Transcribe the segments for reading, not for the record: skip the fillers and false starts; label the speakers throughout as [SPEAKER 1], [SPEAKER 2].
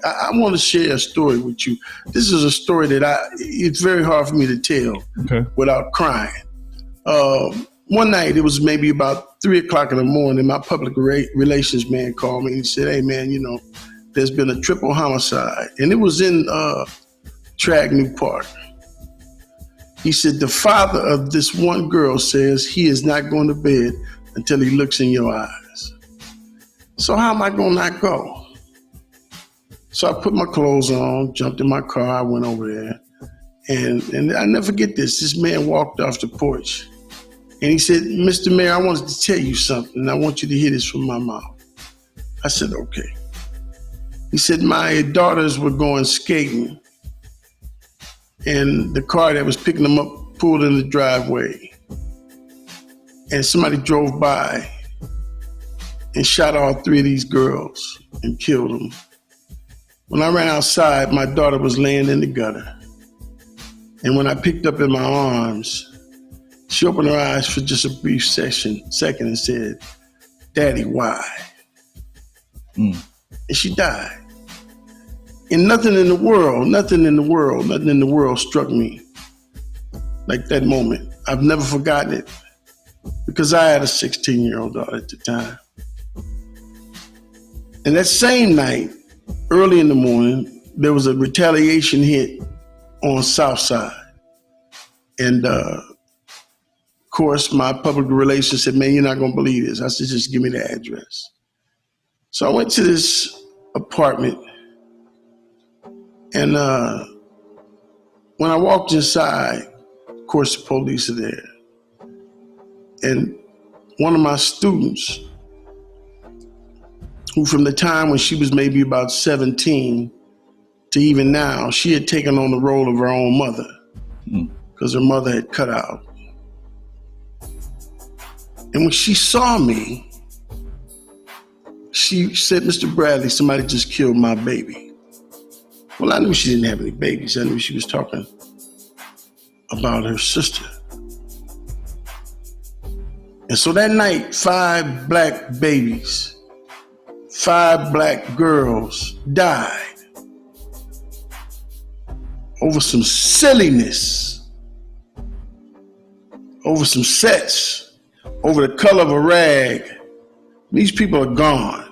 [SPEAKER 1] I want to share a story with you. This is a story that it's very hard for me to tell without crying. One night, it was maybe about 3 o'clock in the morning, my public relations man called me and he said, hey man, you know, there's been a triple homicide. And it was in Tragnew Park. He said, the father of this one girl says he is not going to bed until he looks in your eyes. So how am I going to not go? So I put my clothes on, jumped in my car, I went over there. And I never forget this. This man walked off the porch. And he said, Mr. Mayor, I wanted to tell you something. I want you to hear this from my mouth. I said, okay. He said, my daughters were going skating and the car that was picking them up pulled in the driveway. And somebody drove by and shot all 3 of these girls and killed them. When I ran outside, my daughter was laying in the gutter. And when I picked up in my arms, she opened her eyes for just a brief second and said, Daddy, why? And she died. And nothing in the world struck me like that moment. I've never forgotten it because I had a 16-year-old daughter at the time. And that same night, early in the morning, there was a retaliation hit on South Side. And of course, my public relations said, man, you're not gonna believe this. I said, just give me the address. So I went to this apartment and when I walked inside, of course, the police are there. And one of my students, who from the time when she was maybe about 17 to even now, she had taken on the role of her own mother because her mother had cut out. And when she saw me, she said, Mr. Bradley, somebody just killed my baby. Well, I knew she didn't have any babies. I knew she was talking about her sister. And so that night, 5 black babies, 5 black girls died over some silliness, over some sets, over the color of a rag. These people are gone.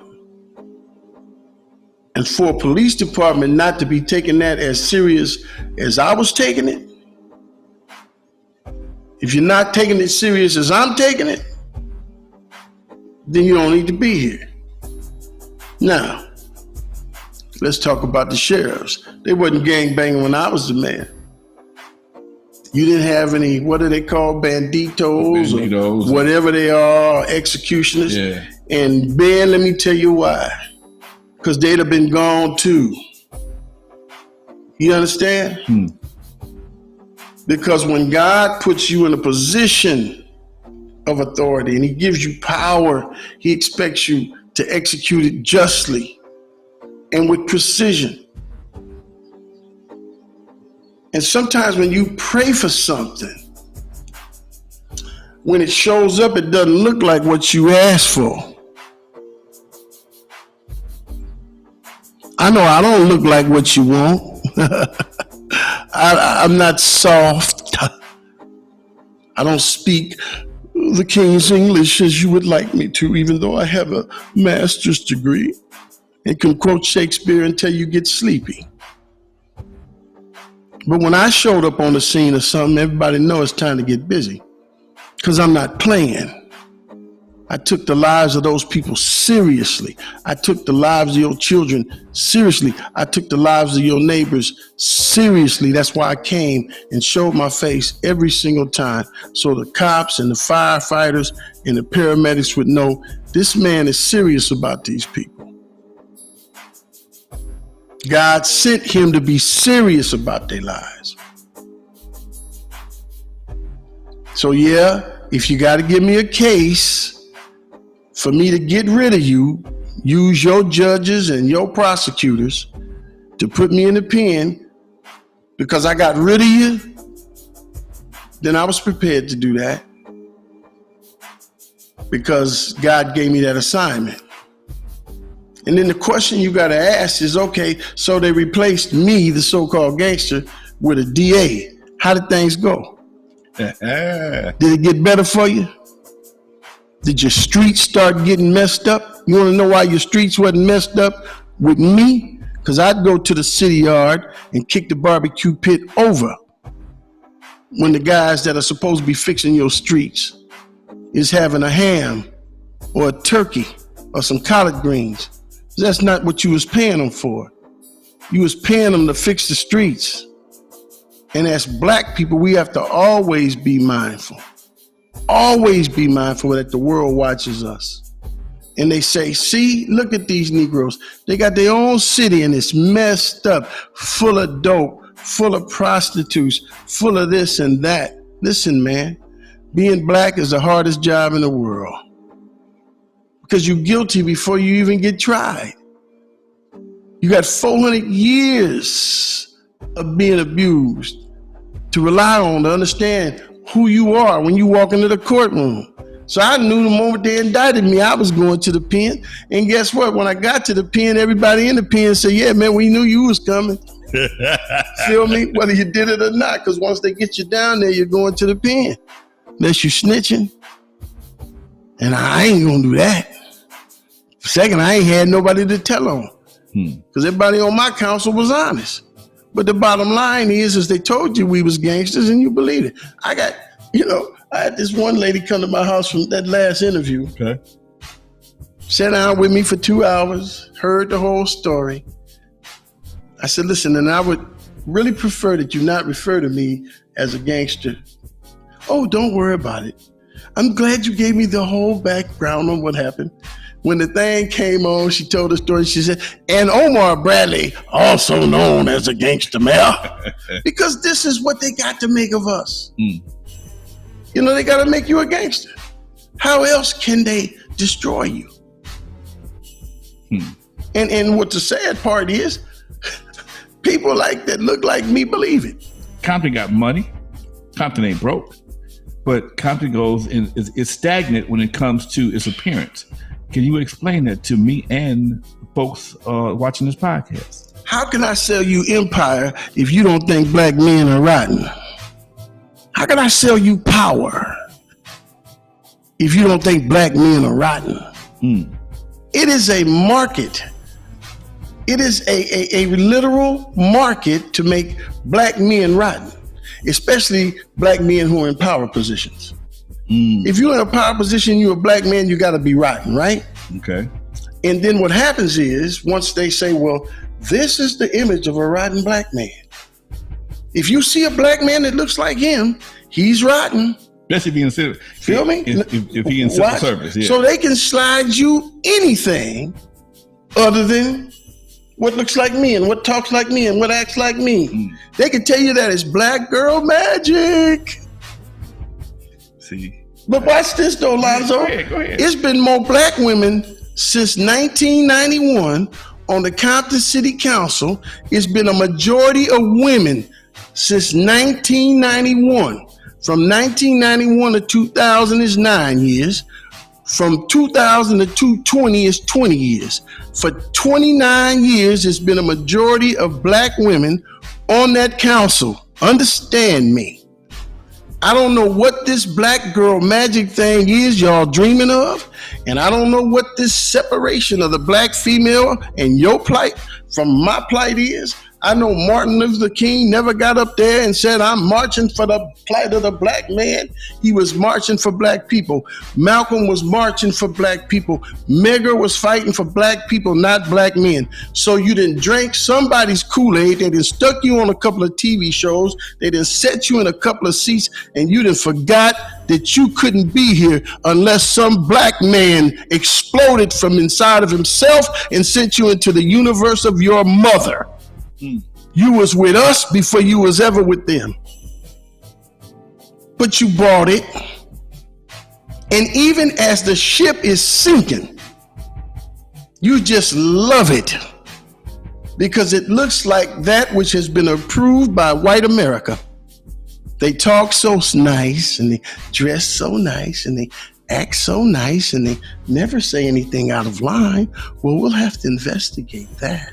[SPEAKER 1] And for a police department not to be taking that as serious as I was taking it, if you're not taking it serious as I'm taking it, then you don't need to be here. Now, let's talk about the sheriffs. They wasn't gangbanging when I was the mayor. You didn't have any, what are they called, banditos or whatever they are, executioners. Yeah. And Ben, let me tell you why. Because they'd have been gone too. You understand? Because when God puts you in a position of authority and he gives you power, he expects you to execute it justly and with precision. And sometimes when you pray for something, when it shows up, it doesn't look like what you asked for. I know I don't look like what you want. I'm not soft. I don't speak the King's English as you would like me to, even though I have a master's degree and can quote Shakespeare until you get sleepy. But when I showed up on the scene of something, everybody knows it's time to get busy because I'm not playing. I took the lives of those people seriously. I took the lives of your children seriously. I took the lives of your neighbors seriously. That's why I came and showed my face every single time. So the cops and the firefighters and the paramedics would know this man is serious about these people. God sent him to be serious about their lives. So yeah, if you got to give me a case for me to get rid of you, use your judges and your prosecutors to put me in the pen because I got rid of you, then I was prepared to do that because God gave me that assignment. And then the question you got to ask is, okay, so they replaced me, the so-called gangster, with a DA. How did things go? Did it get better for you? Did your streets start getting messed up? You want to know why your streets wasn't messed up with me? Because I'd go to the city yard and kick the barbecue pit over when the guys that are supposed to be fixing your streets is having a ham or a turkey or some collard greens. That's not what you was paying them for. You was paying them to fix the streets. And as black people, we have to always be mindful. Always be mindful that the world watches us. And they say, see, look at these Negroes. They got their own city and it's messed up, full of dope, full of prostitutes, full of this and that. Listen, man, being black is the hardest job in the world. Because you're guilty before you even get tried. You got 400 years of being abused to rely on to understand who you are when you walk into the courtroom. So I knew the moment they indicted me, I was going to the pen. And guess what? When I got to the pen, everybody in the pen said, yeah, man, we knew you was coming. Feel me? Whether you did it or not, because once they get you down there, you're going to the pen. Unless you snitching. And I ain't gonna do that. Second, I ain't had nobody to tell on. Because everybody on my council was honest. But the bottom line is they told you we was gangsters and you believed it. I had this one lady come to my house from that last interview. Okay. Sat down with me for 2 hours, heard the whole story. I said, listen, and I would really prefer that you not refer to me as a gangster. Oh, don't worry about it. I'm glad you gave me the whole background on what happened. When the thing came on, she told the story. She said, and Omar Bradley, also known as a gangster mayor, because this is what they got to make of us. You know, they got to make you a gangster. How else can they destroy you? And what the sad part is, people like that look like me believe it.
[SPEAKER 2] Compton got money. Compton ain't broke. But Compton is stagnant when it comes to its appearance. Can you explain that to me and folks watching this podcast?
[SPEAKER 1] How can I sell you empire if you don't think black men are rotten? How can I sell you power if you don't think black men are rotten? It is a market. It is a literal market to make black men rotten, especially black men who are in power positions. If you're in a power position, you're a black man, you got to be rotten, right? Okay. And then what happens is, once they say, well, this is the image of a rotten black man. If you see a black man that looks like him, he's rotten.
[SPEAKER 2] Especially being civil.
[SPEAKER 1] Feel me?
[SPEAKER 2] If he in civil service, yeah.
[SPEAKER 1] So they can slide you anything other than what looks like me and what talks like me and what acts like me. They can tell you that it's black girl magic.
[SPEAKER 2] See.
[SPEAKER 1] But watch this though, Lonzo.
[SPEAKER 2] Go ahead.
[SPEAKER 1] It's been more black women since 1991 on the Compton City Council. It's been a majority of women since 1991. From 1991 to 2000 is 9 years. From 2000 to 2020 is 20 years. For 29 years, it's been a majority of black women on that council. Understand me. I don't know what this black girl magic thing is y'all dreaming of, and I don't know what this separation of the black female and your plight from my plight is. I know Martin Luther King never got up there and said, I'm marching for the plight of the black man. He was marching for black people. Malcolm was marching for black people. Medgar was fighting for black people, not black men. So you didn't drink somebody's Kool-Aid. They done stuck you on a couple of TV shows. They done set you in a couple of seats, and you done forgot that you couldn't be here unless some black man exploded from inside of himself and sent you into the universe of your mother. You was with us before you was ever with them. But you bought it. And even as the ship is sinking, you just love it. Because it looks like that which has been approved by white America. They talk so nice and they dress so nice and they act so nice and they never say anything out of line. Well, we'll have to investigate that.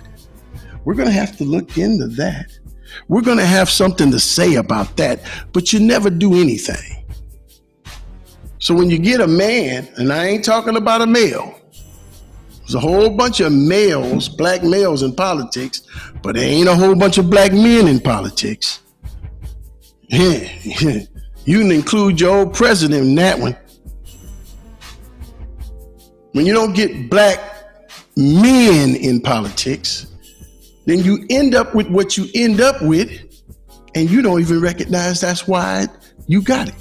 [SPEAKER 1] We're going to have to look into that. We're going to have something to say about that, but you never do anything. So when you get a man, and I ain't talking about a male, there's a whole bunch of males, black males in politics, but there ain't a whole bunch of black men in politics. You can include your old president in that one. When you don't get black men in politics, then you end up with what you end up with, and you don't even recognize that's why you got it.